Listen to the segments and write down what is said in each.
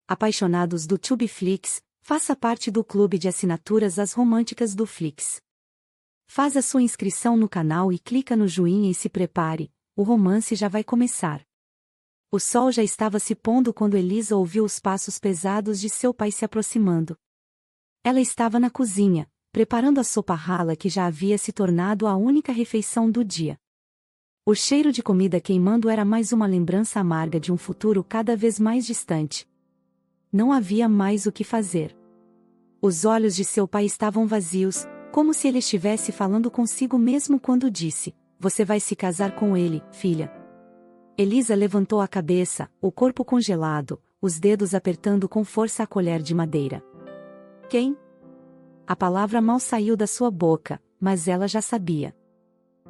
Apaixonados do Tubeflix, faça parte do clube de assinaturas As Românticas do Flix. Faz a sua inscrição no canal e clica no joinha e se prepare, o romance já vai começar. O sol já estava se pondo quando Elisa ouviu os passos pesados de seu pai se aproximando. Ela estava na cozinha, preparando a sopa rala que já havia se tornado a única refeição do dia. O cheiro de comida queimando era mais uma lembrança amarga de um futuro cada vez mais distante. Não havia mais o que fazer. Os olhos de seu pai estavam vazios, como se ele estivesse falando consigo mesmo quando disse: "Você vai se casar com ele, filha." Elisa levantou a cabeça, o corpo congelado, os dedos apertando com força a colher de madeira. Quem? A palavra mal saiu da sua boca, mas ela já sabia.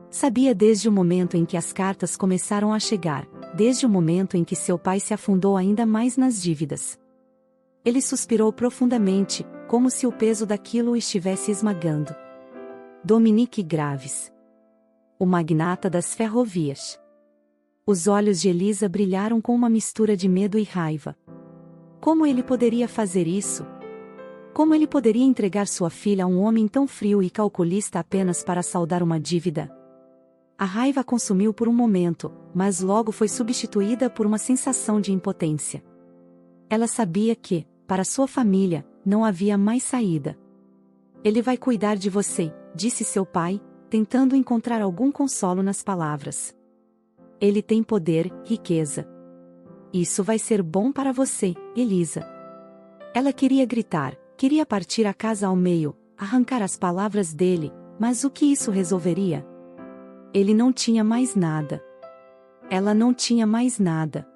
Sabia desde o momento em que as cartas começaram a chegar, desde o momento em que seu pai se afundou ainda mais nas dívidas. Ele suspirou profundamente, como se o peso daquilo o estivesse esmagando. Dominique Graves. O magnata das ferrovias. Os olhos de Elisa brilharam com uma mistura de medo e raiva. Como ele poderia fazer isso? Como ele poderia entregar sua filha a um homem tão frio e calculista apenas para saldar uma dívida? A raiva a consumiu por um momento, mas logo foi substituída por uma sensação de impotência. Ela sabia que, para sua família, não havia mais saída. "Ele vai cuidar de você", disse seu pai, tentando encontrar algum consolo nas palavras. "Ele tem poder, riqueza. Isso vai ser bom para você, Elisa." Ela queria gritar, queria partir a casa ao meio, arrancar as palavras dele, mas o que isso resolveria? Ele não tinha mais nada. Ela não tinha mais nada.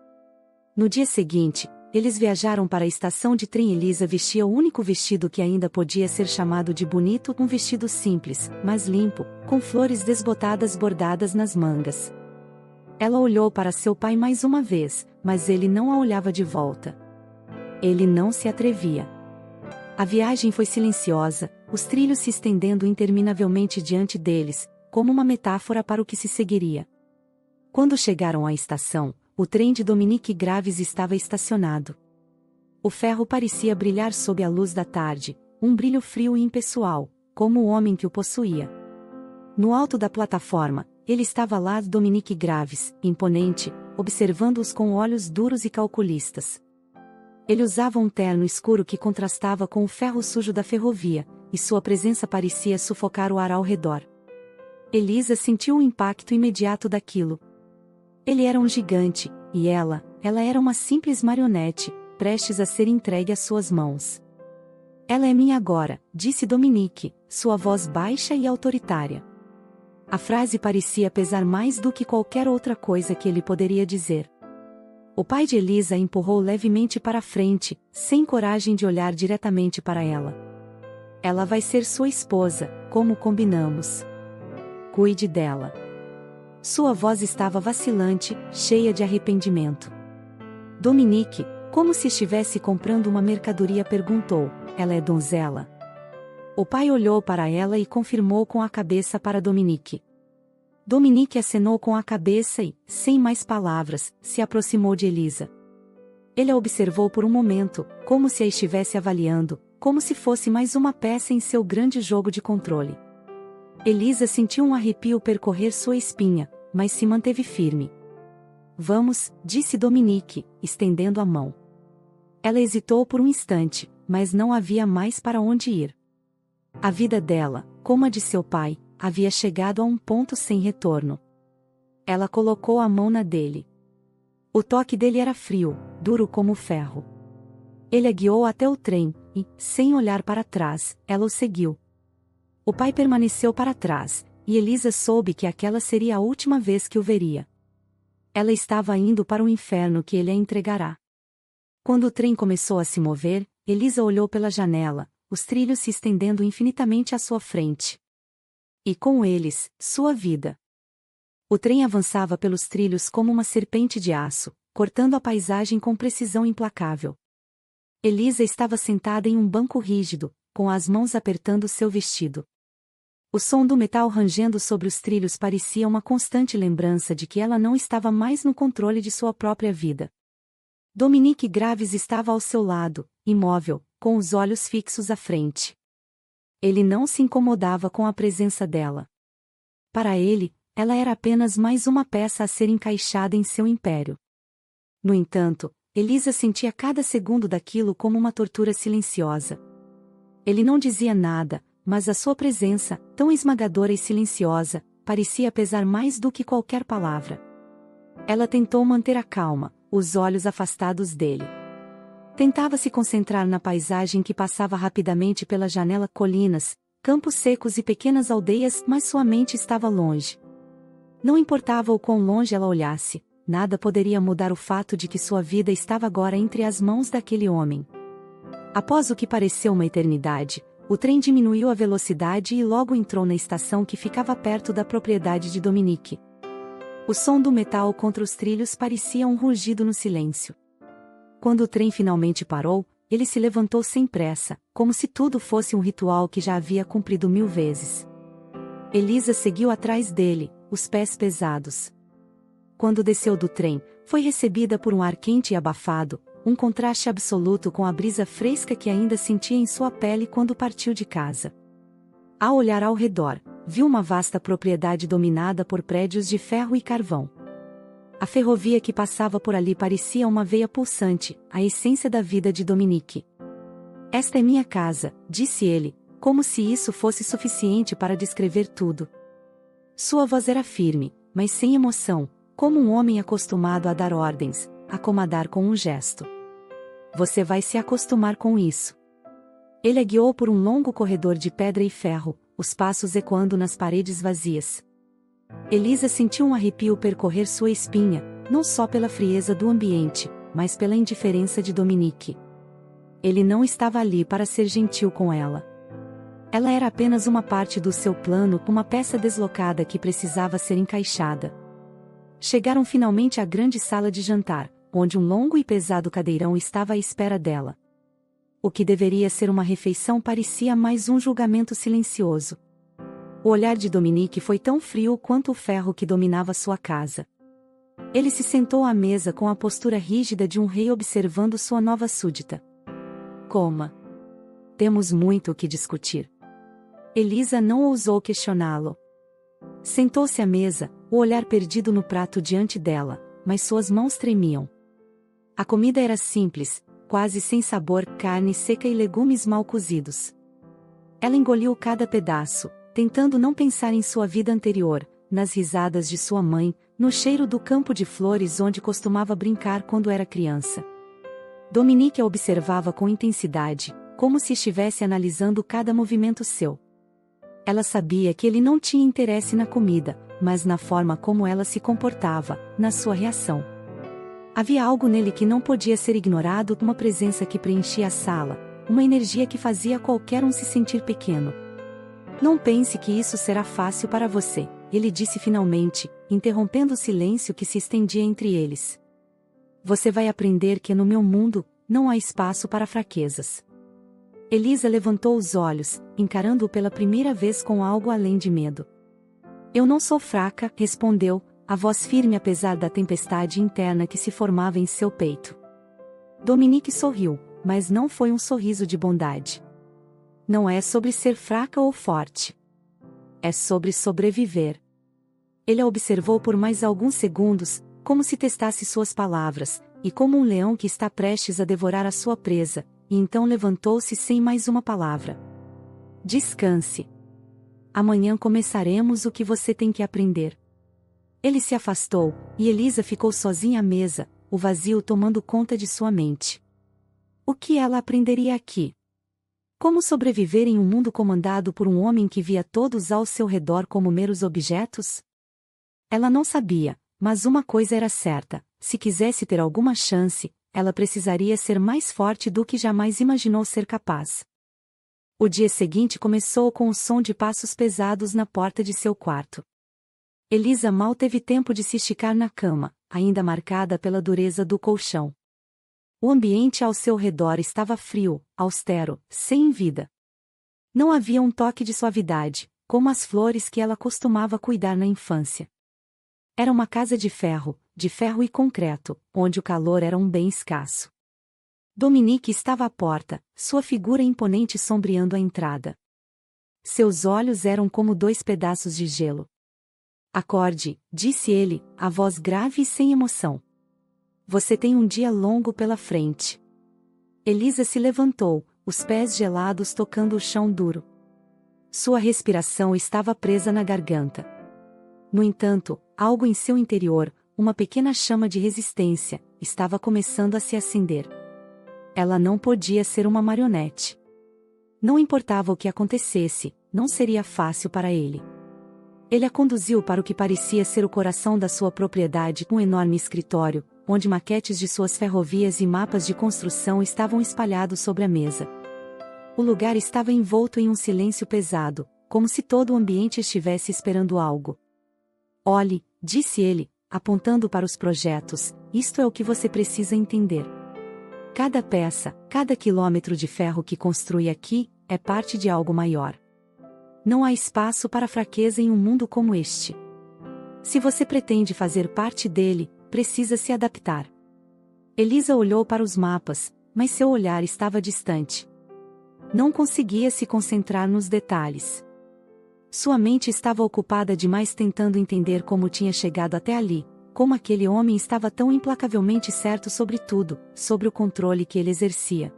No dia seguinte, eles viajaram para a estação de trem. Elisa vestia o único vestido que ainda podia ser chamado de bonito, um vestido simples, mas limpo, com flores desbotadas bordadas nas mangas. Ela olhou para seu pai mais uma vez, mas ele não a olhava de volta. Ele não se atrevia. A viagem foi silenciosa, os trilhos se estendendo interminavelmente diante deles, como uma metáfora para o que se seguiria. Quando chegaram à estação, o trem de Dominique Graves estava estacionado. O ferro parecia brilhar sob a luz da tarde, um brilho frio e impessoal, como o homem que o possuía. No alto da plataforma, ele estava lá, Dominique Graves, imponente, observando-os com olhos duros e calculistas. Ele usava um terno escuro que contrastava com o ferro sujo da ferrovia, e sua presença parecia sufocar o ar ao redor. Elisa sentiu o impacto imediato daquilo. Ele era um gigante, e ela era uma simples marionete, prestes a ser entregue às suas mãos. "Ela é minha agora", disse Dominique, sua voz baixa e autoritária. A frase parecia pesar mais do que qualquer outra coisa que ele poderia dizer. O pai de Elisa a empurrou levemente para a frente, sem coragem de olhar diretamente para ela. "Ela vai ser sua esposa, como combinamos. Cuide dela." Sua voz estava vacilante, cheia de arrependimento. Dominique, como se estivesse comprando uma mercadoria, perguntou: "Ela é donzela?" O pai olhou para ela e confirmou com a cabeça para Dominique. Dominique acenou com a cabeça e, sem mais palavras, se aproximou de Elisa. Ele a observou por um momento, como se a estivesse avaliando, como se fosse mais uma peça em seu grande jogo de controle. Elisa sentiu um arrepio percorrer sua espinha, mas se manteve firme. "Vamos", disse Dominique, estendendo a mão. Ela hesitou por um instante, mas não havia mais para onde ir. A vida dela, como a de seu pai, havia chegado a um ponto sem retorno. Ela colocou a mão na dele. O toque dele era frio, duro como ferro. Ele a guiou até o trem, e, sem olhar para trás, ela o seguiu. O pai permaneceu para trás, e Elisa soube que aquela seria a última vez que o veria. Ela estava indo para o inferno que ele a entregará. Quando o trem começou a se mover, Elisa olhou pela janela, os trilhos se estendendo infinitamente à sua frente. E com eles, sua vida. O trem avançava pelos trilhos como uma serpente de aço, cortando a paisagem com precisão implacável. Elisa estava sentada em um banco rígido, com as mãos apertando seu vestido. O som do metal rangendo sobre os trilhos parecia uma constante lembrança de que ela não estava mais no controle de sua própria vida. Dominique Graves estava ao seu lado, imóvel, com os olhos fixos à frente. Ele não se incomodava com a presença dela. Para ele, ela era apenas mais uma peça a ser encaixada em seu império. No entanto, Elisa sentia cada segundo daquilo como uma tortura silenciosa. Ele não dizia nada, mas a sua presença, tão esmagadora e silenciosa, parecia pesar mais do que qualquer palavra. Ela tentou manter a calma, os olhos afastados dele. Tentava se concentrar na paisagem que passava rapidamente pela janela: colinas, campos secos e pequenas aldeias, mas sua mente estava longe. Não importava o quão longe ela olhasse, nada poderia mudar o fato de que sua vida estava agora entre as mãos daquele homem. Após o que pareceu uma eternidade, o trem diminuiu a velocidade e logo entrou na estação que ficava perto da propriedade de Dominique. O som do metal contra os trilhos parecia um rugido no silêncio. Quando o trem finalmente parou, ele se levantou sem pressa, como se tudo fosse um ritual que já havia cumprido 1000 vezes. Elisa seguiu atrás dele, os pés pesados. Quando desceu do trem, foi recebida por um ar quente e abafado, um contraste absoluto com a brisa fresca que ainda sentia em sua pele quando partiu de casa. Ao olhar ao redor, viu uma vasta propriedade dominada por prédios de ferro e carvão. A ferrovia que passava por ali parecia uma veia pulsante, a essência da vida de Dominique. "Esta é minha casa", disse ele, como se isso fosse suficiente para descrever tudo. Sua voz era firme, mas sem emoção, como um homem acostumado a dar ordens, a comandar com um gesto. "Você vai se acostumar com isso." Ele a guiou por um longo corredor de pedra e ferro, os passos ecoando nas paredes vazias. Elisa sentiu um arrepio percorrer sua espinha, não só pela frieza do ambiente, mas pela indiferença de Dominique. Ele não estava ali para ser gentil com ela. Ela era apenas uma parte do seu plano, uma peça deslocada que precisava ser encaixada. Chegaram finalmente à grande sala de jantar, onde um longo e pesado cadeirão estava à espera dela. O que deveria ser uma refeição parecia mais um julgamento silencioso. O olhar de Dominique foi tão frio quanto o ferro que dominava sua casa. Ele se sentou à mesa com a postura rígida de um rei observando sua nova súdita. "Coma. Temos muito o que discutir." Elisa não ousou questioná-lo. Sentou-se à mesa, o olhar perdido no prato diante dela, mas suas mãos tremiam. A comida era simples, quase sem sabor: carne seca e legumes mal cozidos. Ela engoliu cada pedaço, tentando não pensar em sua vida anterior, nas risadas de sua mãe, no cheiro do campo de flores onde costumava brincar quando era criança. Dominique a observava com intensidade, como se estivesse analisando cada movimento seu. Ela sabia que ele não tinha interesse na comida, mas na forma como ela se comportava, na sua reação. Havia algo nele que não podia ser ignorado, uma presença que preenchia a sala, uma energia que fazia qualquer um se sentir pequeno. "Não pense que isso será fácil para você", ele disse finalmente, interrompendo o silêncio que se estendia entre eles. "Você vai aprender que no meu mundo, não há espaço para fraquezas." Elisa levantou os olhos, encarando-o pela primeira vez com algo além de medo. "Eu não sou fraca", respondeu, a voz firme apesar da tempestade interna que se formava em seu peito. Dominique sorriu, mas não foi um sorriso de bondade. "Não é sobre ser fraca ou forte. É sobre sobreviver." Ele a observou por mais alguns segundos, como se testasse suas palavras, e como um leão que está prestes a devorar a sua presa, e então levantou-se sem mais uma palavra. "Descanse. Amanhã começaremos o que você tem que aprender." Ele se afastou, e Elisa ficou sozinha à mesa, o vazio tomando conta de sua mente. O que ela aprenderia aqui? Como sobreviver em um mundo comandado por um homem que via todos ao seu redor como meros objetos? Ela não sabia, mas uma coisa era certa: se quisesse ter alguma chance, ela precisaria ser mais forte do que jamais imaginou ser capaz. O dia seguinte começou com o som de passos pesados na porta de seu quarto. Elisa mal teve tempo de se esticar na cama, ainda marcada pela dureza do colchão. O ambiente ao seu redor estava frio, austero, sem vida. Não havia um toque de suavidade, como as flores que ela costumava cuidar na infância. Era uma casa de ferro, de ferro e concreto, onde o calor era um bem escasso. Dominique estava à porta, sua figura imponente sombreando a entrada. Seus olhos eram como dois pedaços de gelo. Acorde, disse ele, a voz grave e sem emoção. Você tem um dia longo pela frente. Elisa se levantou, os pés gelados tocando o chão duro. Sua respiração estava presa na garganta. No entanto, algo em seu interior, uma pequena chama de resistência, estava começando a se acender. Ela não podia ser uma marionete. Não importava o que acontecesse, não seria fácil para ele. Ele a conduziu para o que parecia ser o coração da sua propriedade, um enorme escritório, onde maquetes de suas ferrovias e mapas de construção estavam espalhados sobre a mesa. O lugar estava envolto em um silêncio pesado, como se todo o ambiente estivesse esperando algo. Olhe, disse ele, apontando para os projetos, isto é o que você precisa entender. Cada peça, cada quilômetro de ferro que construi aqui, é parte de algo maior. Não há espaço para fraqueza em um mundo como este. Se você pretende fazer parte dele, precisa se adaptar. Elisa olhou para os mapas, mas seu olhar estava distante. Não conseguia se concentrar nos detalhes. Sua mente estava ocupada demais tentando entender como tinha chegado até ali, como aquele homem estava tão implacavelmente certo sobre tudo, sobre o controle que ele exercia.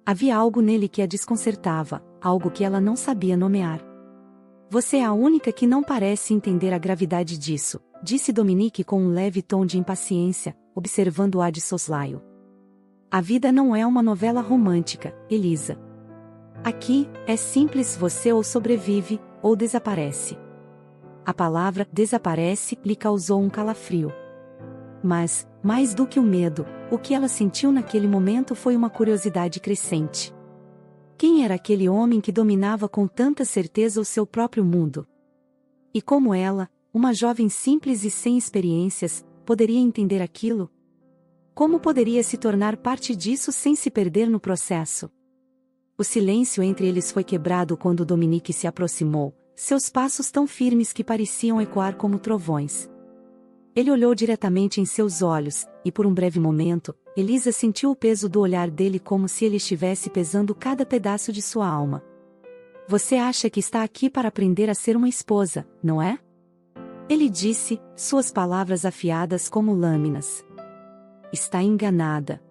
Havia algo nele que a desconcertava, algo que ela não sabia nomear. Você é a única que não parece entender a gravidade disso, disse Dominique com um leve tom de impaciência, observando-a de soslaio. A vida não é uma novela romântica, Elisa. Aqui, é simples, você ou sobrevive, ou desaparece. A palavra desaparece lhe causou um calafrio. Mas, mais do que o medo, o que ela sentiu naquele momento foi uma curiosidade crescente. Quem era aquele homem que dominava com tanta certeza o seu próprio mundo? E como ela, uma jovem simples e sem experiências, poderia entender aquilo? Como poderia se tornar parte disso sem se perder no processo? O silêncio entre eles foi quebrado quando Dominique se aproximou, seus passos tão firmes que pareciam ecoar como trovões. Ele olhou diretamente em seus olhos, e por um breve momento, Elisa sentiu o peso do olhar dele como se ele estivesse pesando cada pedaço de sua alma. Você acha que está aqui para aprender a ser uma esposa, não é? Ele disse, suas palavras afiadas como lâminas. Está enganada.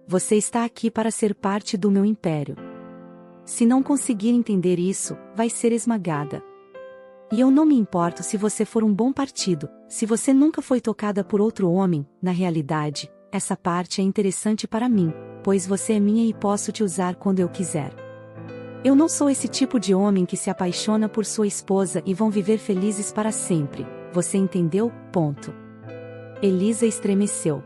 Você está aqui para ser parte do meu império. Se não conseguir entender isso, vai ser esmagada. E eu não me importo se você for um bom partido, se você nunca foi tocada por outro homem, na realidade, essa parte é interessante para mim, pois você é minha e posso te usar quando eu quiser. Eu não sou esse tipo de homem que se apaixona por sua esposa e vão viver felizes para sempre, você entendeu? Ponto. Elisa estremeceu.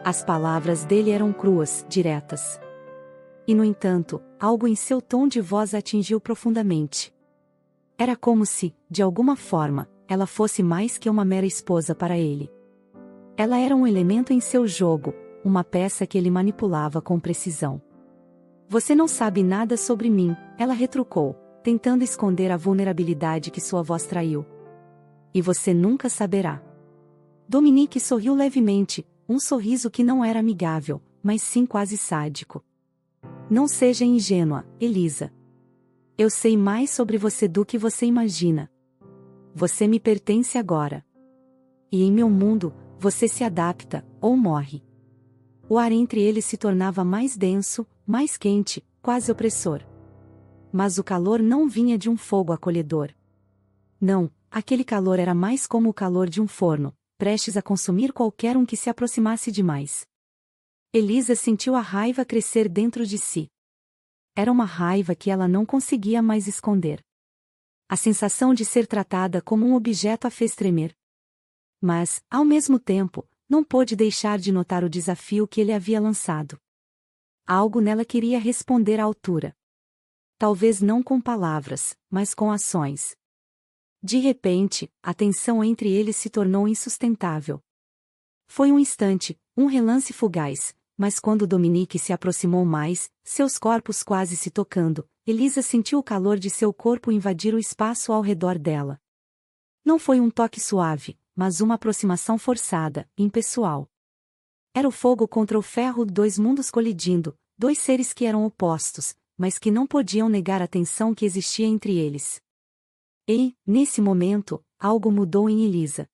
As palavras dele eram cruas, diretas. E no entanto, algo em seu tom de voz a atingiu profundamente. Era como se, de alguma forma, ela fosse mais que uma mera esposa para ele. Ela era um elemento em seu jogo, uma peça que ele manipulava com precisão. Você não sabe nada sobre mim, ela retrucou, tentando esconder a vulnerabilidade que sua voz traiu. E você nunca saberá. Dominique sorriu levemente, um sorriso que não era amigável, mas sim quase sádico. Não seja ingênua, Elisa. Eu sei mais sobre você do que você imagina. Você me pertence agora. E em meu mundo, você se adapta, ou morre. O ar entre eles se tornava mais denso, mais quente, quase opressor. Mas o calor não vinha de um fogo acolhedor. Não, aquele calor era mais como o calor de um forno, prestes a consumir qualquer um que se aproximasse demais. Elisa sentiu a raiva crescer dentro de si. Era uma raiva que ela não conseguia mais esconder. A sensação de ser tratada como um objeto a fez tremer. Mas, ao mesmo tempo, não pôde deixar de notar o desafio que ele havia lançado. Algo nela queria responder à altura. Talvez não com palavras, mas com ações. De repente, a tensão entre eles se tornou insustentável. Foi um instante, um relance fugaz, mas quando Dominique se aproximou mais, seus corpos quase se tocando, Elisa sentiu o calor de seu corpo invadir o espaço ao redor dela. Não foi um toque suave, mas uma aproximação forçada, impessoal. Era o fogo contra o ferro, dois mundos colidindo, dois seres que eram opostos, mas que não podiam negar a tensão que existia entre eles. E, nesse momento, algo mudou em Elisa.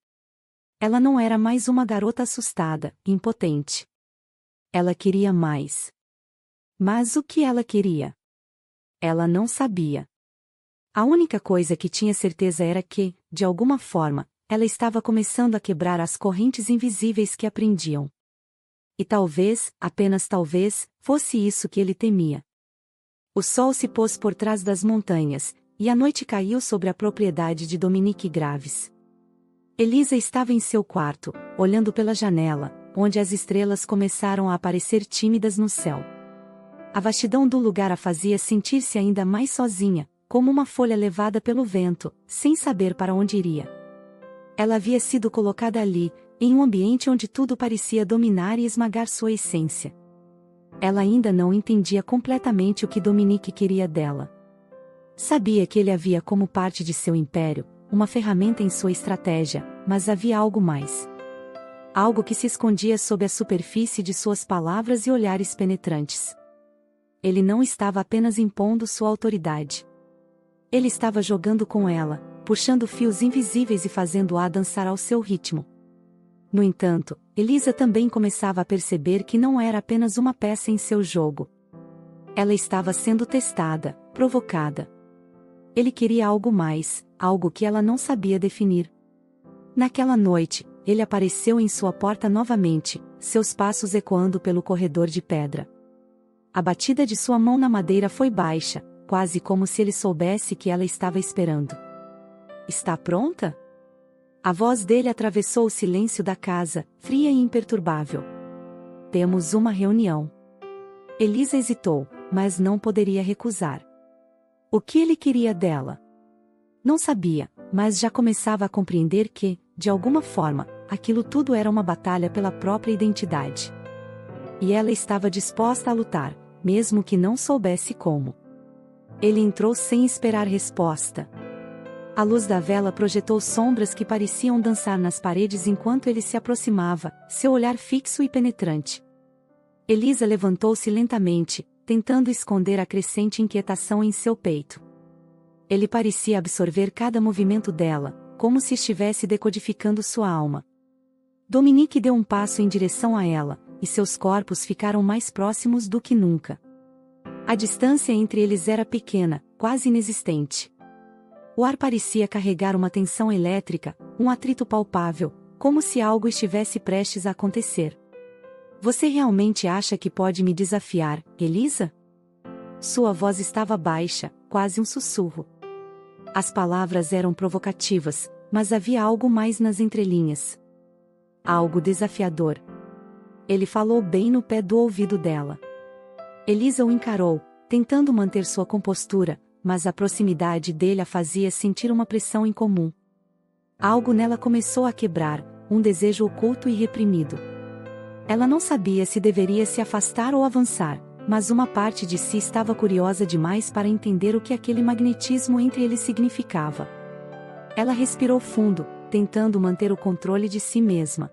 Ela não era mais uma garota assustada, impotente. Ela queria mais. Mas o que ela queria? Ela não sabia. A única coisa que tinha certeza era que, de alguma forma, ela estava começando a quebrar as correntes invisíveis que a prendiam. E talvez, apenas talvez, fosse isso que ele temia. O sol se pôs por trás das montanhas, e a noite caiu sobre a propriedade de Dominique Graves. Elisa estava em seu quarto, olhando pela janela, onde as estrelas começaram a aparecer tímidas no céu. A vastidão do lugar a fazia sentir-se ainda mais sozinha, como uma folha levada pelo vento, sem saber para onde iria. Ela havia sido colocada ali, em um ambiente onde tudo parecia dominar e esmagar sua essência. Ela ainda não entendia completamente o que Dominique queria dela. Sabia que ele havia como parte de seu império, uma ferramenta em sua estratégia, mas havia algo mais. Algo que se escondia sob a superfície de suas palavras e olhares penetrantes. Ele não estava apenas impondo sua autoridade. Ele estava jogando com ela, puxando fios invisíveis e fazendo-a dançar ao seu ritmo. No entanto, Elisa também começava a perceber que não era apenas uma peça em seu jogo. Ela estava sendo testada, provocada. Ele queria algo mais, algo que ela não sabia definir. Naquela noite, ele apareceu em sua porta novamente, seus passos ecoando pelo corredor de pedra. A batida de sua mão na madeira foi baixa, quase como se ele soubesse que ela estava esperando. "Está pronta?" A voz dele atravessou o silêncio da casa, fria e imperturbável. "Temos uma reunião." Elisa hesitou, mas não poderia recusar. O que ele queria dela? Não sabia, mas já começava a compreender que, de alguma forma, aquilo tudo era uma batalha pela própria identidade. E ela estava disposta a lutar, mesmo que não soubesse como. Ele entrou sem esperar resposta. A luz da vela projetou sombras que pareciam dançar nas paredes enquanto ele se aproximava, seu olhar fixo e penetrante. Elisa levantou-se lentamente, tentando esconder a crescente inquietação em seu peito. Ele parecia absorver cada movimento dela, como se estivesse decodificando sua alma. Dominique deu um passo em direção a ela, e seus corpos ficaram mais próximos do que nunca. A distância entre eles era pequena, quase inexistente. O ar parecia carregar uma tensão elétrica, um atrito palpável, como se algo estivesse prestes a acontecer. "Você realmente acha que pode me desafiar, Elisa?" Sua voz estava baixa, quase um sussurro. As palavras eram provocativas, mas havia algo mais nas entrelinhas. Algo desafiador. Ele falou bem no pé do ouvido dela. Elisa o encarou, tentando manter sua compostura, mas a proximidade dele a fazia sentir uma pressão incomum. Algo nela começou a quebrar, um desejo oculto e reprimido. Ela não sabia se deveria se afastar ou avançar, mas uma parte de si estava curiosa demais para entender o que aquele magnetismo entre eles significava. Ela respirou fundo, tentando manter o controle de si mesma.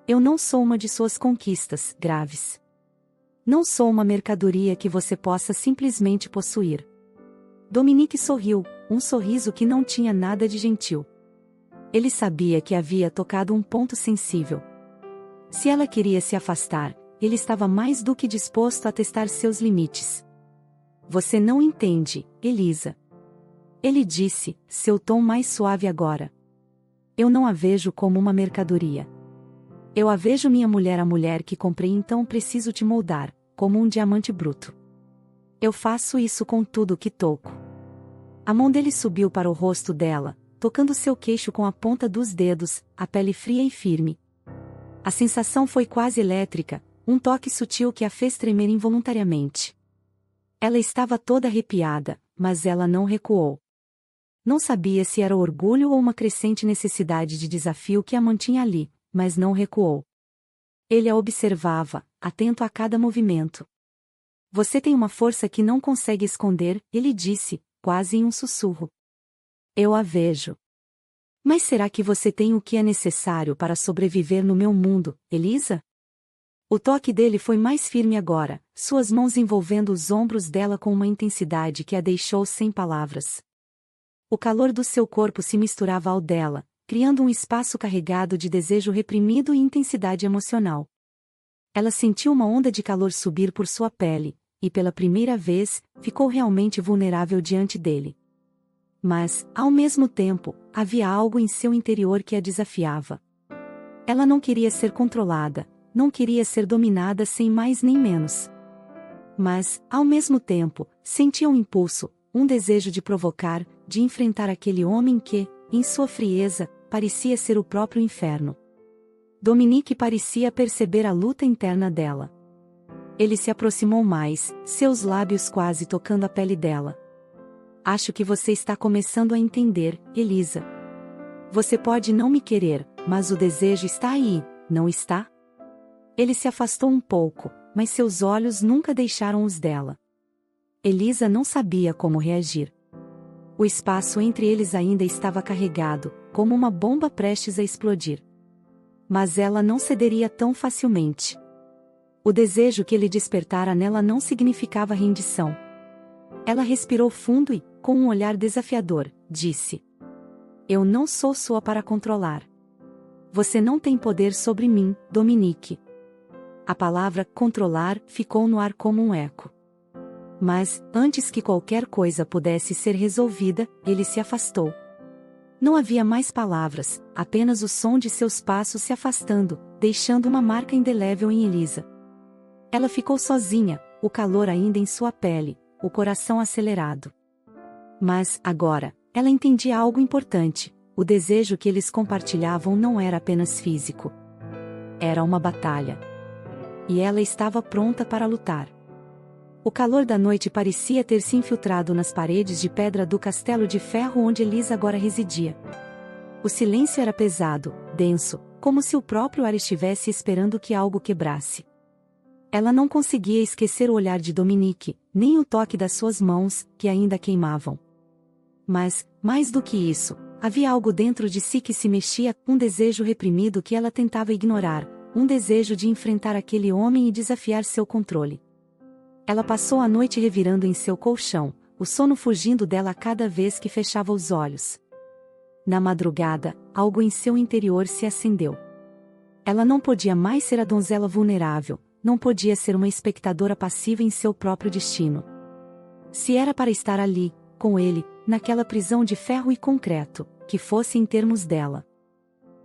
"Eu não sou uma de suas conquistas, Graves. Não sou uma mercadoria que você possa simplesmente possuir." Dominique sorriu, um sorriso que não tinha nada de gentil. Ele sabia que havia tocado um ponto sensível. Se ela queria se afastar, ele estava mais do que disposto a testar seus limites. "Você não entende, Elisa." Ele disse, seu tom mais suave agora. "Eu não a vejo como uma mercadoria. Eu a vejo minha mulher, a mulher que comprei, então preciso te moldar, como um diamante bruto. Eu faço isso com tudo que toco." A mão dele subiu para o rosto dela, tocando seu queixo com a ponta dos dedos, a pele fria e firme. A sensação foi quase elétrica, um toque sutil que a fez tremer involuntariamente. Ela estava toda arrepiada, mas ela não recuou. Não sabia se era orgulho ou uma crescente necessidade de desafio que a mantinha ali, mas não recuou. Ele a observava, atento a cada movimento. "Você tem uma força que não consegue esconder", ele disse, quase em um sussurro. "Eu a vejo." Mas será que você tem o que é necessário para sobreviver no meu mundo, Elisa? O toque dele foi mais firme agora, suas mãos envolvendo os ombros dela com uma intensidade que a deixou sem palavras. O calor do seu corpo se misturava ao dela, criando um espaço carregado de desejo reprimido e intensidade emocional. Ela sentiu uma onda de calor subir por sua pele, e pela primeira vez, ficou realmente vulnerável diante dele. Mas, ao mesmo tempo, havia algo em seu interior que a desafiava. Ela não queria ser controlada, não queria ser dominada sem mais nem menos. Mas, ao mesmo tempo, sentia um impulso, um desejo de provocar, de enfrentar aquele homem que, em sua frieza, parecia ser o próprio inferno. Dominique parecia perceber a luta interna dela. Ele se aproximou mais, seus lábios quase tocando a pele dela. Acho que você está começando a entender, Elisa. Você pode não me querer, mas o desejo está aí, não está? Ele se afastou um pouco, mas seus olhos nunca deixaram os dela. Elisa não sabia como reagir. O espaço entre eles ainda estava carregado, como uma bomba prestes a explodir. Mas ela não cederia tão facilmente. O desejo que ele despertara nela não significava rendição. Ela respirou fundo e, com um olhar desafiador, disse: Eu não sou sua para controlar. Você não tem poder sobre mim, Dominique. A palavra controlar ficou no ar como um eco. Mas, antes que qualquer coisa pudesse ser resolvida, ele se afastou. Não havia mais palavras, apenas o som de seus passos se afastando, deixando uma marca indelével em Elisa. Ela ficou sozinha, o calor ainda em sua pele, o coração acelerado. Mas, agora, ela entendia algo importante: o desejo que eles compartilhavam não era apenas físico. Era uma batalha. E ela estava pronta para lutar. O calor da noite parecia ter se infiltrado nas paredes de pedra do castelo de ferro onde Elisa agora residia. O silêncio era pesado, denso, como se o próprio ar estivesse esperando que algo quebrasse. Ela não conseguia esquecer o olhar de Dominique, nem o toque das suas mãos, que ainda queimavam. Mas, mais do que isso, havia algo dentro de si que se mexia, um desejo reprimido que ela tentava ignorar, um desejo de enfrentar aquele homem e desafiar seu controle. Ela passou a noite revirando em seu colchão, o sono fugindo dela cada vez que fechava os olhos. Na madrugada, algo em seu interior se acendeu. Ela não podia mais ser a donzela vulnerável, não podia ser uma espectadora passiva em seu próprio destino. Se era para estar ali, com ele, naquela prisão de ferro e concreto, que fosse em termos dela.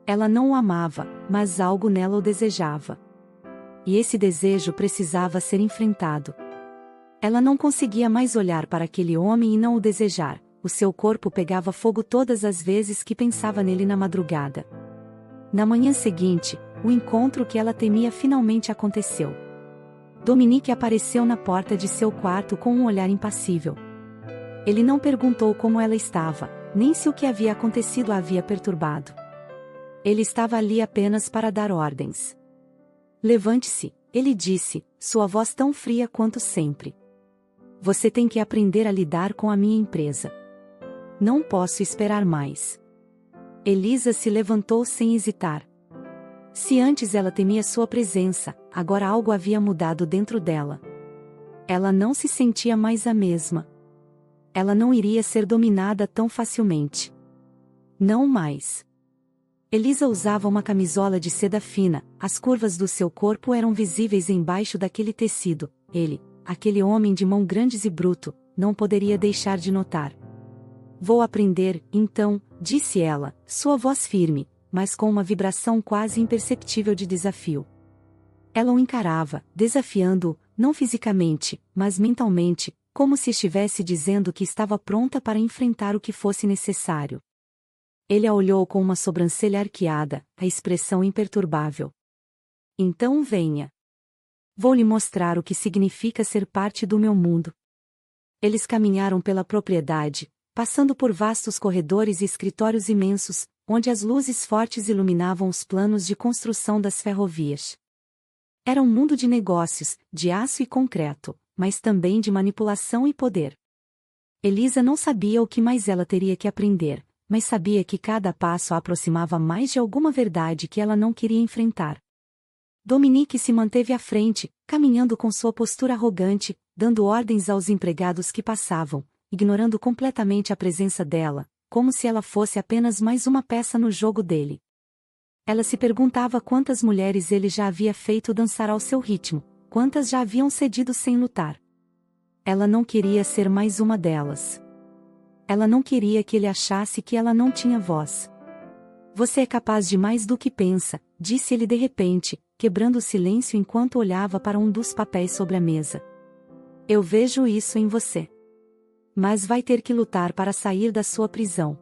Ela não o amava, mas algo nela o desejava. E esse desejo precisava ser enfrentado. Ela não conseguia mais olhar para aquele homem e não o desejar, o seu corpo pegava fogo todas as vezes que pensava nele na madrugada. Na manhã seguinte, o encontro que ela temia finalmente aconteceu. Dominique apareceu na porta de seu quarto com um olhar impassível. Ele não perguntou como ela estava, nem se o que havia acontecido a havia perturbado. Ele estava ali apenas para dar ordens. Levante-se, ele disse, sua voz tão fria quanto sempre. Você tem que aprender a lidar com a minha empresa. Não posso esperar mais. Elisa se levantou sem hesitar. Se antes ela temia sua presença, agora algo havia mudado dentro dela. Ela não se sentia mais a mesma. Ela não iria ser dominada tão facilmente. Não mais. Elisa usava uma camisola de seda fina, as curvas do seu corpo eram visíveis embaixo daquele tecido. Ele, aquele homem de mão grandes e bruto, não poderia deixar de notar. Vou aprender, então, disse ela, sua voz firme, mas com uma vibração quase imperceptível de desafio. Ela o encarava, desafiando-o, não fisicamente, mas mentalmente, como se estivesse dizendo que estava pronta para enfrentar o que fosse necessário. Ele a olhou com uma sobrancelha arqueada, a expressão imperturbável. Então venha. Vou lhe mostrar o que significa ser parte do meu mundo. Eles caminharam pela propriedade, passando por vastos corredores e escritórios imensos, onde as luzes fortes iluminavam os planos de construção das ferrovias. Era um mundo de negócios, de aço e concreto, mas também de manipulação e poder. Elisa não sabia o que mais ela teria que aprender, mas sabia que cada passo a aproximava mais de alguma verdade que ela não queria enfrentar. Dominique se manteve à frente, caminhando com sua postura arrogante, dando ordens aos empregados que passavam, ignorando completamente a presença dela, como se ela fosse apenas mais uma peça no jogo dele. Ela se perguntava quantas mulheres ele já havia feito dançar ao seu ritmo, quantas já haviam cedido sem lutar. Ela não queria ser mais uma delas. Ela não queria que ele achasse que ela não tinha voz. Você é capaz de mais do que pensa, disse ele de repente, quebrando o silêncio enquanto olhava para um dos papéis sobre a mesa. Eu vejo isso em você. Mas vai ter que lutar para sair da sua prisão.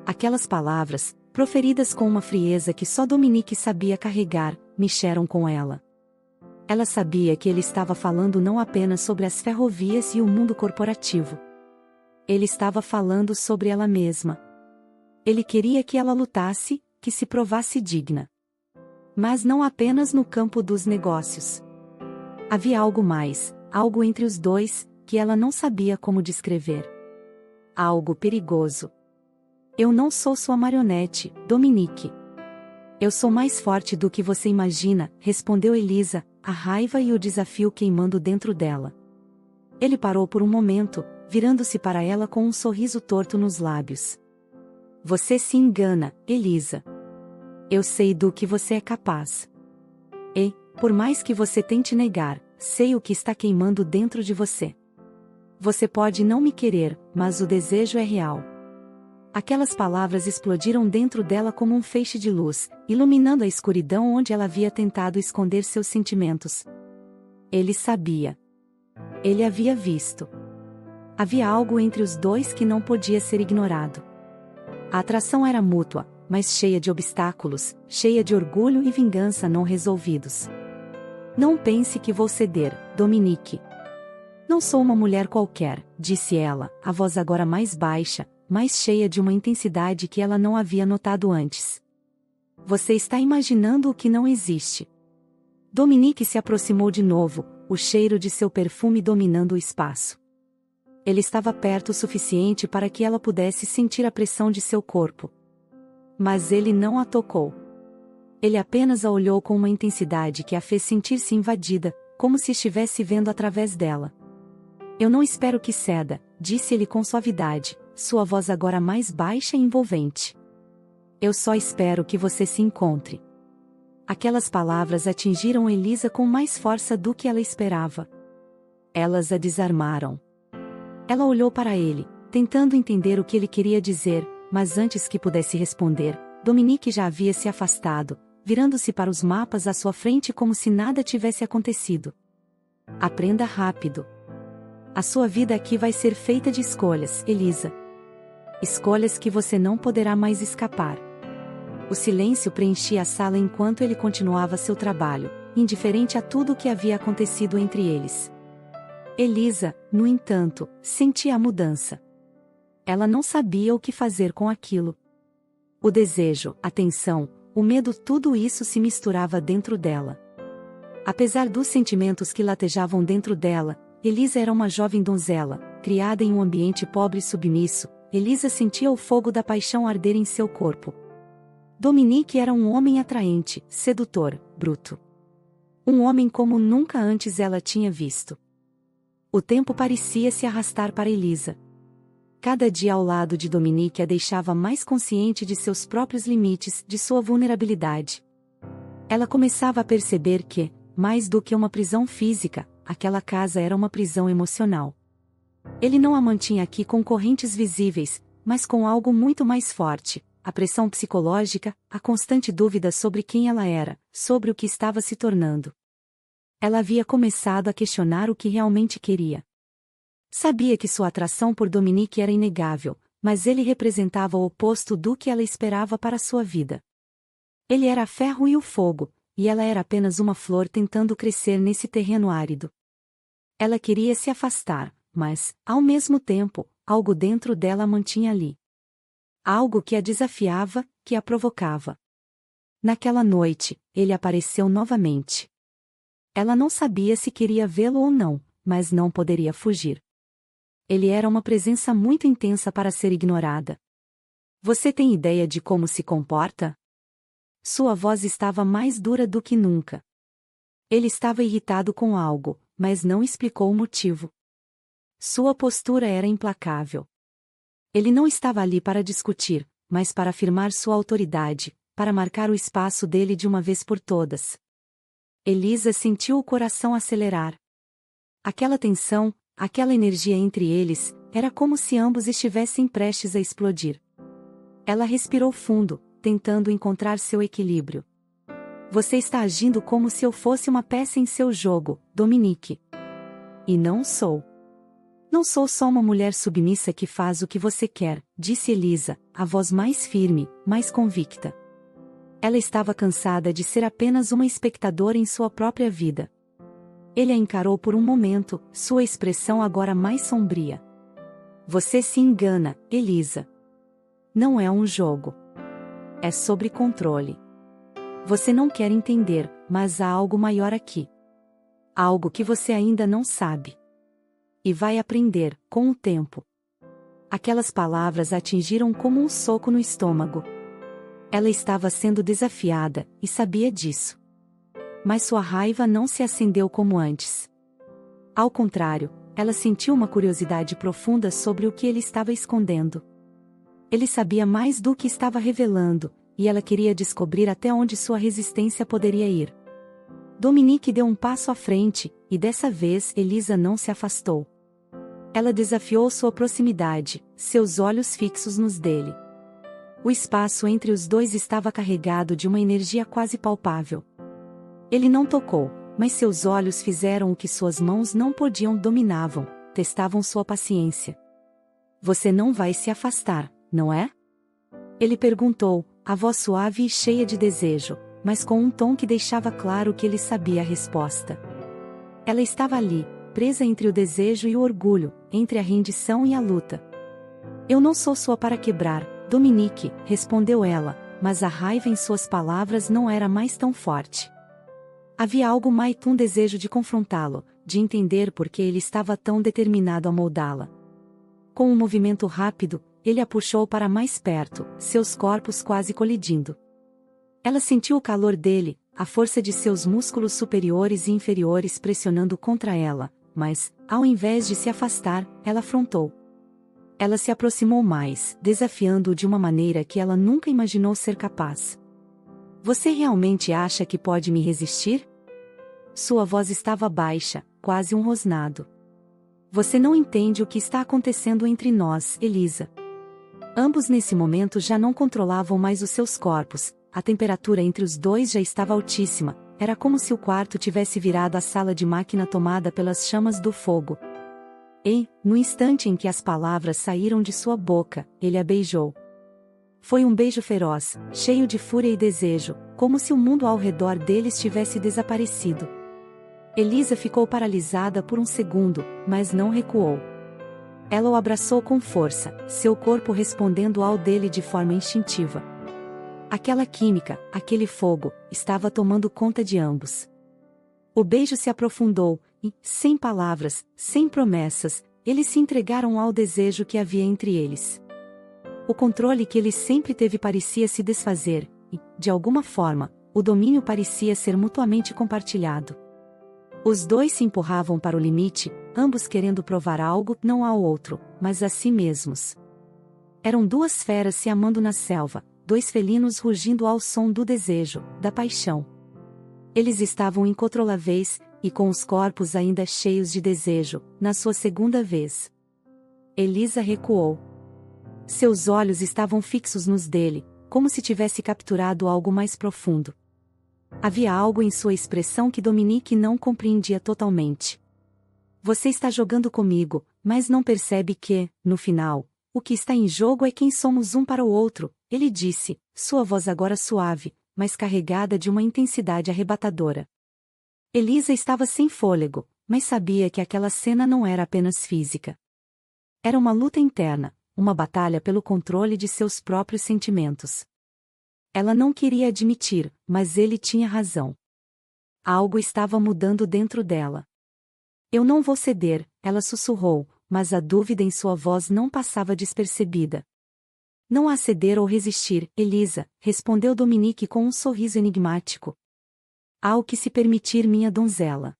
Aquelas palavras, proferidas com uma frieza que só Dominique sabia carregar, mexeram com ela. Ela sabia que ele estava falando não apenas sobre as ferrovias e o mundo corporativo. Ele estava falando sobre ela mesma. Ele queria que ela lutasse, que se provasse digna. Mas não apenas no campo dos negócios. Havia algo mais, algo entre os dois, que ela não sabia como descrever. Algo perigoso. Eu não sou sua marionete, Dominique. Eu sou mais forte do que você imagina, respondeu Elisa, a raiva e o desafio queimando dentro dela. Ele parou por um momento, virando-se para ela com um sorriso torto nos lábios. Você se engana, Elisa. Eu sei do que você é capaz. E, por mais que você tente negar, sei o que está queimando dentro de você. Você pode não me querer, mas o desejo é real. Aquelas palavras explodiram dentro dela como um feixe de luz, iluminando a escuridão onde ela havia tentado esconder seus sentimentos. Ele sabia. Ele havia visto. Havia algo entre os dois que não podia ser ignorado. A atração era mútua, mas cheia de obstáculos, cheia de orgulho e vingança não resolvidos. Não pense que vou ceder, Dominique. Não sou uma mulher qualquer, disse ela, a voz agora mais baixa, mais cheia de uma intensidade que ela não havia notado antes. Você está imaginando o que não existe. Dominique se aproximou de novo, o cheiro de seu perfume dominando o espaço. Ele estava perto o suficiente para que ela pudesse sentir a pressão de seu corpo. Mas ele não a tocou. Ele apenas a olhou com uma intensidade que a fez sentir-se invadida, como se estivesse vendo através dela. Eu não espero que ceda, disse ele com suavidade, sua voz agora mais baixa e envolvente. Eu só espero que você se encontre. Aquelas palavras atingiram Elisa com mais força do que ela esperava. Elas a desarmaram. Ela olhou para ele, tentando entender o que ele queria dizer, mas antes que pudesse responder, Dominique já havia se afastado, virando-se para os mapas à sua frente como se nada tivesse acontecido. Aprenda rápido. A sua vida aqui vai ser feita de escolhas, Elisa. Escolhas que você não poderá mais escapar. O silêncio preenchia a sala enquanto ele continuava seu trabalho, indiferente a tudo o que havia acontecido entre eles. Elisa, no entanto, sentia a mudança. Ela não sabia o que fazer com aquilo. O desejo, a tensão, o medo, tudo isso se misturava dentro dela. Apesar dos sentimentos que latejavam dentro dela, Elisa era uma jovem donzela, criada em um ambiente pobre e submisso. Elisa sentia o fogo da paixão arder em seu corpo. Dominique era um homem atraente, sedutor, bruto. Um homem como nunca antes ela tinha visto. O tempo parecia se arrastar para Elisa. Cada dia ao lado de Dominique a deixava mais consciente de seus próprios limites, de sua vulnerabilidade. Ela começava a perceber que, mais do que uma prisão física, aquela casa era uma prisão emocional. Ele não a mantinha aqui com correntes visíveis, mas com algo muito mais forte, a pressão psicológica, a constante dúvida sobre quem ela era, sobre o que estava se tornando. Ela havia começado a questionar o que realmente queria. Sabia que sua atração por Dominique era inegável, mas ele representava o oposto do que ela esperava para sua vida. Ele era a ferro e o fogo, e ela era apenas uma flor tentando crescer nesse terreno árido. Ela queria se afastar, mas, ao mesmo tempo, algo dentro dela a mantinha ali. Algo que a desafiava, que a provocava. Naquela noite, ele apareceu novamente. Ela não sabia se queria vê-lo ou não, mas não poderia fugir. Ele era uma presença muito intensa para ser ignorada. Você tem ideia de como se comporta? Sua voz estava mais dura do que nunca. Ele estava irritado com algo, mas não explicou o motivo. Sua postura era implacável. Ele não estava ali para discutir, mas para afirmar sua autoridade, para marcar o espaço dele de uma vez por todas. Elisa sentiu o coração acelerar. Aquela tensão, aquela energia entre eles, era como se ambos estivessem prestes a explodir. Ela respirou fundo, tentando encontrar seu equilíbrio. Você está agindo como se eu fosse uma peça em seu jogo, Dominique. E não sou. Não sou só uma mulher submissa que faz o que você quer, disse Elisa, a voz mais firme, mais convicta. Ela estava cansada de ser apenas uma espectadora em sua própria vida. Ele a encarou por um momento, sua expressão agora mais sombria. Você se engana, Elisa. Não é um jogo. É sobre controle. Você não quer entender, mas há algo maior aqui. Algo que você ainda não sabe. E vai aprender, com o tempo. Aquelas palavras a atingiram como um soco no estômago. Ela estava sendo desafiada, e sabia disso. Mas sua raiva não se acendeu como antes. Ao contrário, ela sentiu uma curiosidade profunda sobre o que ele estava escondendo. Ele sabia mais do que estava revelando, e ela queria descobrir até onde sua resistência poderia ir. Dominique deu um passo à frente, e dessa vez Elisa não se afastou. Ela desafiou sua proximidade, seus olhos fixos nos dele. O espaço entre os dois estava carregado de uma energia quase palpável. Ele não tocou, mas seus olhos fizeram o que suas mãos não podiam, dominavam, testavam sua paciência. Você não vai se afastar, não é? Ele perguntou, a voz suave e cheia de desejo, mas com um tom que deixava claro que ele sabia a resposta. Ela estava ali, presa entre o desejo e o orgulho, entre a rendição e a luta. Eu não sou sua para quebrar, Dominique, respondeu ela, mas a raiva em suas palavras não era mais tão forte. Havia algo mais, um desejo de confrontá-lo, de entender por que ele estava tão determinado a moldá-la. Com um movimento rápido, ele a puxou para mais perto, seus corpos quase colidindo. Ela sentiu o calor dele, a força de seus músculos superiores e inferiores pressionando contra ela, mas, ao invés de se afastar, ela afrontou. Ela se aproximou mais, desafiando-o de uma maneira que ela nunca imaginou ser capaz. Você realmente acha que pode me resistir? Sua voz estava baixa, quase um rosnado. Você não entende o que está acontecendo entre nós, Elisa. Ambos nesse momento já não controlavam mais os seus corpos, a temperatura entre os dois já estava altíssima, era como se o quarto tivesse virado a sala de máquina tomada pelas chamas do fogo. E, no instante em que as palavras saíram de sua boca, ele a beijou. Foi um beijo feroz, cheio de fúria e desejo, como se o mundo ao redor deles tivesse desaparecido. Elisa ficou paralisada por um segundo, mas não recuou. Ela o abraçou com força, seu corpo respondendo ao dele de forma instintiva. Aquela química, aquele fogo, estava tomando conta de ambos. O beijo se aprofundou, e, sem palavras, sem promessas, eles se entregaram ao desejo que havia entre eles. O controle que ele sempre teve parecia se desfazer, e, de alguma forma, o domínio parecia ser mutuamente compartilhado. Os dois se empurravam para o limite, ambos querendo provar algo não ao outro, mas a si mesmos. Eram duas feras se amando na selva, dois felinos rugindo ao som do desejo, da paixão. Eles estavam incontroláveis, e com os corpos ainda cheios de desejo, na sua segunda vez. Elisa recuou. Seus olhos estavam fixos nos dele, como se tivesse capturado algo mais profundo. Havia algo em sua expressão que Dominique não compreendia totalmente. Você está jogando comigo, mas não percebe que, no final, o que está em jogo é quem somos um para o outro, ele disse, sua voz agora suave, mas carregada de uma intensidade arrebatadora. Elisa estava sem fôlego, mas sabia que aquela cena não era apenas física. Era uma luta interna, uma batalha pelo controle de seus próprios sentimentos. Ela não queria admitir, mas ele tinha razão. Algo estava mudando dentro dela. Eu não vou ceder, ela sussurrou, mas a dúvida em sua voz não passava despercebida. Não há ceder ou resistir, Elisa, respondeu Dominique com um sorriso enigmático. Há o que se permitir, minha donzela.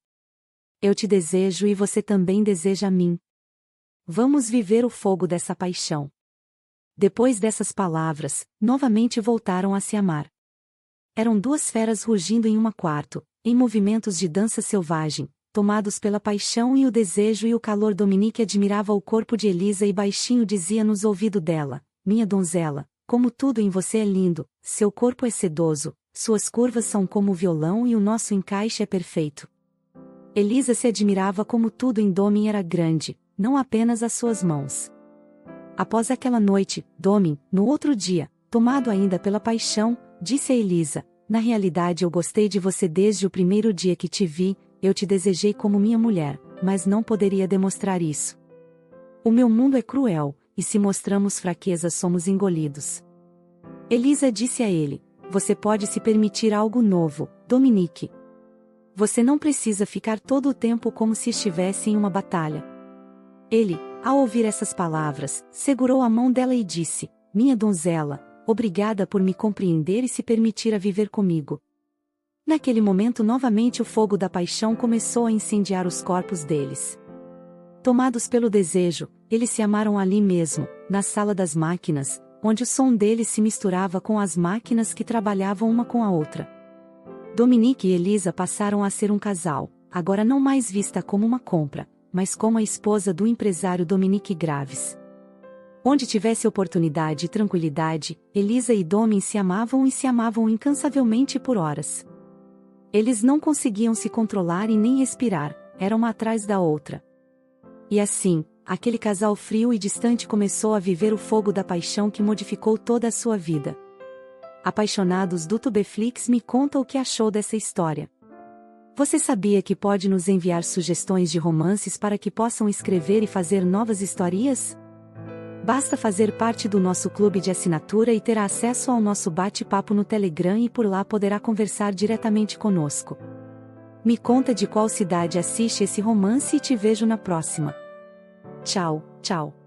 Eu te desejo e você também deseja a mim. Vamos viver o fogo dessa paixão. Depois dessas palavras, novamente voltaram a se amar. Eram duas feras rugindo em um quarto, em movimentos de dança selvagem, tomados pela paixão e o desejo e o calor. Dominique admirava o corpo de Elisa e baixinho dizia nos ouvidos dela: minha donzela, como tudo em você é lindo, seu corpo é sedoso, suas curvas são como o violão e o nosso encaixe é perfeito. Elisa se admirava como tudo em Domin era grande, não apenas as suas mãos. Após aquela noite, Domin, no outro dia, tomado ainda pela paixão, disse a Elisa: na realidade eu gostei de você desde o primeiro dia que te vi, eu te desejei como minha mulher, mas não poderia demonstrar isso. O meu mundo é cruel, e se mostramos fraquezas somos engolidos. Elisa disse a ele: você pode se permitir algo novo, Dominique. Você não precisa ficar todo o tempo como se estivesse em uma batalha. Ele, ao ouvir essas palavras, segurou a mão dela e disse: minha donzela, obrigada por me compreender e se permitir a viver comigo. Naquele momento novamente o fogo da paixão começou a incendiar os corpos deles. Tomados pelo desejo, eles se amaram ali mesmo, na sala das máquinas, onde o som deles se misturava com as máquinas que trabalhavam uma com a outra. Dominique e Elisa passaram a ser um casal, agora não mais vista como uma compra, mas como a esposa do empresário Dominique Graves. Onde tivesse oportunidade e tranquilidade, Elisa e Domin se amavam incansavelmente por horas. Eles não conseguiam se controlar e nem respirar, eram uma atrás da outra. E assim, aquele casal frio e distante começou a viver o fogo da paixão que modificou toda a sua vida. Apaixonados do Tubeflix, me conta o que achou dessa história. Você sabia que pode nos enviar sugestões de romances para que possam escrever e fazer novas histórias? Basta fazer parte do nosso clube de assinatura e terá acesso ao nosso bate-papo no Telegram e por lá poderá conversar diretamente conosco. Me conta de qual cidade assiste esse romance e te vejo na próxima. Tchau, tchau.